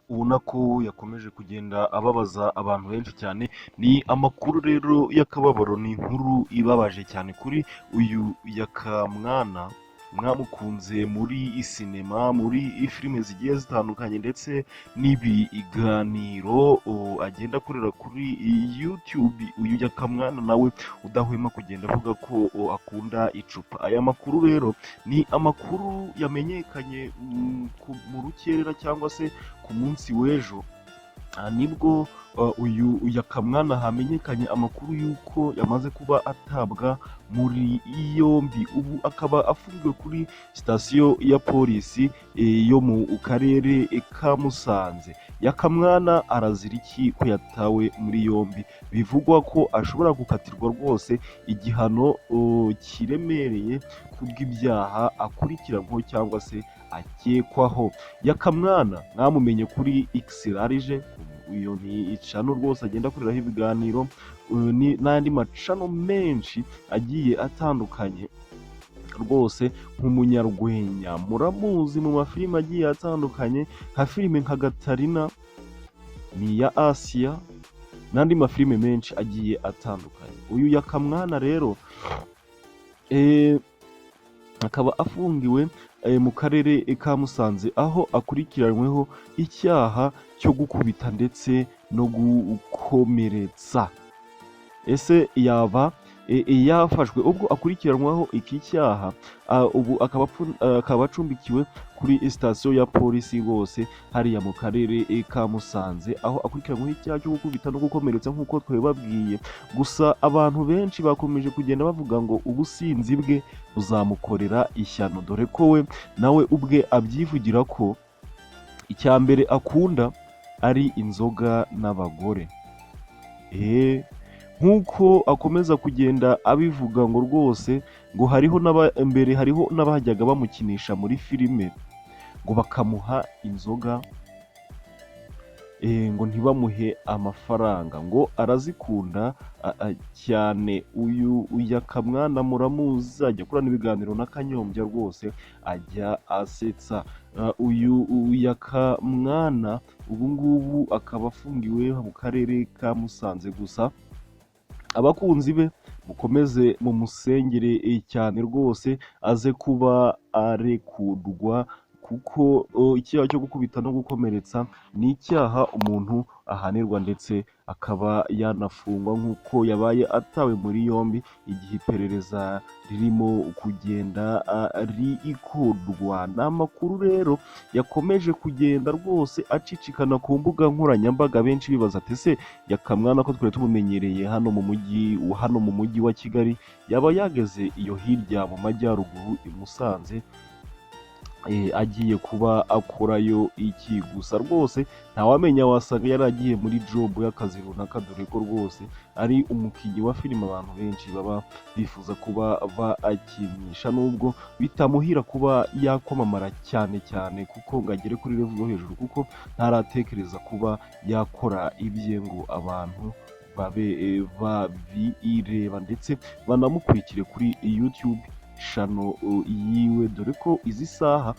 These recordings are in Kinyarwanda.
ubona ko yakomeje kugenda ababaza abantu benshi cyane, ni amakuru rero y'akababaro, ni inkuru ibabaje cyane kuri uyu Yakamwana mwamukunze muri sinema, muri filime zigiye zitandukanye ndetse n'ibiganiro agenda akorera kuri YouTube. Uyu Yakamwana nawe udahwema kugenda avuga ko akunda icupa. Aya makuru rero ni amakuru yamenyekanye mu rukerera cyangwa se ku munsi w'ejo. Nibwo uyu Yakamwana hamenyekanye amakuru y'uko yamaze kuba atabwa muri yombi. Ubu akaba afungiwe kuri sitasiyo ya polisi yo mu karere ka Musanze. Yakamwana arazira iki ko yatawe muri yombi? Bivugwa ko ashobora gukatirwa rwose igihano kiremereye kubw'ibyaha akurikiranyweho cyangwa se akekwaho. Yakamwana mwamumenye kuri X large, uyu ni icano rwose agenda akoreraho ibiganiro n'andi macano menshi agiye atandukanye rwose. Nk'umunyarwenya muramuzi mu mafilime agiye atandukanye, nka filime nka Gatarina, ni iya Asiya n'andi mafilime menshi agiye atandukanye. Uyu Yakamwana rero akaba afungiwe mu karere ka Musanze, aho akurikiranyweho icyaha cyo gukubita ndetse no gukomeretsa. Ese yaba yafashwe? Ubwo akurikiranwaho iki cyaha, ubu akaba acumbikiwe kuri sitasiyo ya polisi rwose hariya mu karere ka Musanze, aho akurikiranyweho icyaha cyo gukubita no gukomeretsa nk'uko twabibabwiye. Gusa abantu benshi bakomeje kugenda bavuga ngo ubusinzi bwe buzamukorera ishyano, dore ko we nawe ubwe abyivugira ko icya mbere akunda ari inzoga n'abagore. Nk'uko akomeza kugenda abivuga ngo rwose ngo hariho n'abajyaga bamukinisha muri filime ngo bakamuha inzoga ngo ntibamuhe amafaranga, ngo arazikunda cyane. Uyu Yakamwana muramuzi, ajya akorana ibiganiro na Kanyombya rwose ajya asetsa. Uyu Yakamwana ubu ngubu akaba afungiwe mu karere ka Musanze. Gusa abakunzi be mukomeze mumusengere cyane rwose aze kuba arekurwa, kuko icyaha cyo gukubita no gukomeretsa ni icyaha umuntu ahanirwa ndetse akaba yanafungwa, nk'uko yabaye atawe muri yombi igihe iperereza ririmo kugenda rikorwa. Ni amakuru rero yakomeje kugenda rwose acicikana ku mbuga nkoranyambaga, benshi bibaza ati ese Yakamwana ko twari tumumenyereye hano mu mujyi wa Kigali, yaba yageze iyo hirya mu majyaruguru i Musanze agiye kuba akorayo iki? Gusa rwose ntawamenya, wasanga yari agiye muri job y'akazi runaka, dore ko rwose ari umukinnyi wa filime abantu benshi baba bifuza kuba bakinisha, nubwo bitamuhira kuba yakwamamara cyane cyane kuko ngo agere kuri level yo hejuru, kuko ntaratekereza kuba yakora ibye ngo abantu babe babireba ndetse banamukurikire kuri YouTube channel yiwe, dore ko izi saha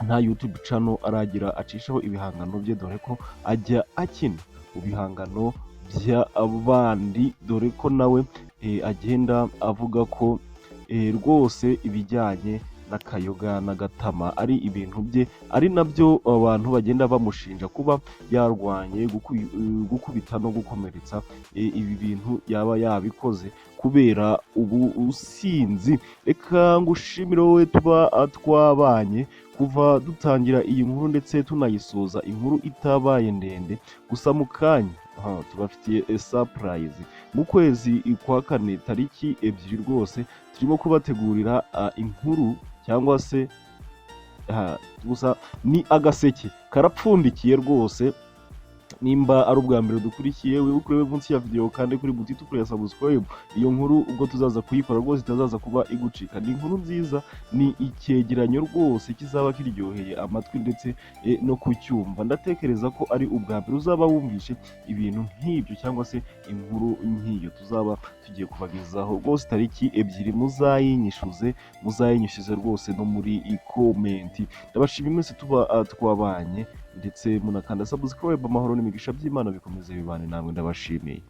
nta YouTube channel aragira acishaho ibihangano bye, dore ko ajya akina mu bihangano by'abandi, dore ko nawe agenda avuga ko rwose ibijyanye n'akayoga n'agatama ari ibintu bye, ari nabyo abantu bagenda bamushinja kuba yarwanye gukubita no gukomeretsa. Ibi bintu yaba yabikoze kubera ubu usinzi. Reka ngushimire wowe tuba twabanye kuva dutangira iyi nkuru ndetse tunayisoza, inkuru itabaye ndende. Gusa mu kanya tubafitiye surprise. Mu kwezi kwa kane tariki 2 rwose turimo kubategurira inkuru cyangwa se gusa ni agaseke karapfundikiye rwose. Nimba ari ubwa mbere dukurikiye, wibuke kureba munsi ya video kandi kuri buti tukureba subscribe. Iyo nkuru ubwo tuzaza kuyikora rwose itazaza kuba igucika. Ni inkuru nziza, ni icyegeranyo rwose kizaba kiryoheye amatwi ndetse no kucyumva. Ndatekereza ko ari ubwa mbere uzaba wumvishe ibintu nk'ibyo cyangwa se inkuru nk'iyo tuzaba tugiye kubagezaho rwose. Tariki 2 muzayinyishuze rwose no muri comment. Ndabashimira mwese tuba twabanye ndetse munakanda subscribe. Amahoro n'imigisha by'Imana bikomeze bibane namwe, ndabashimiye.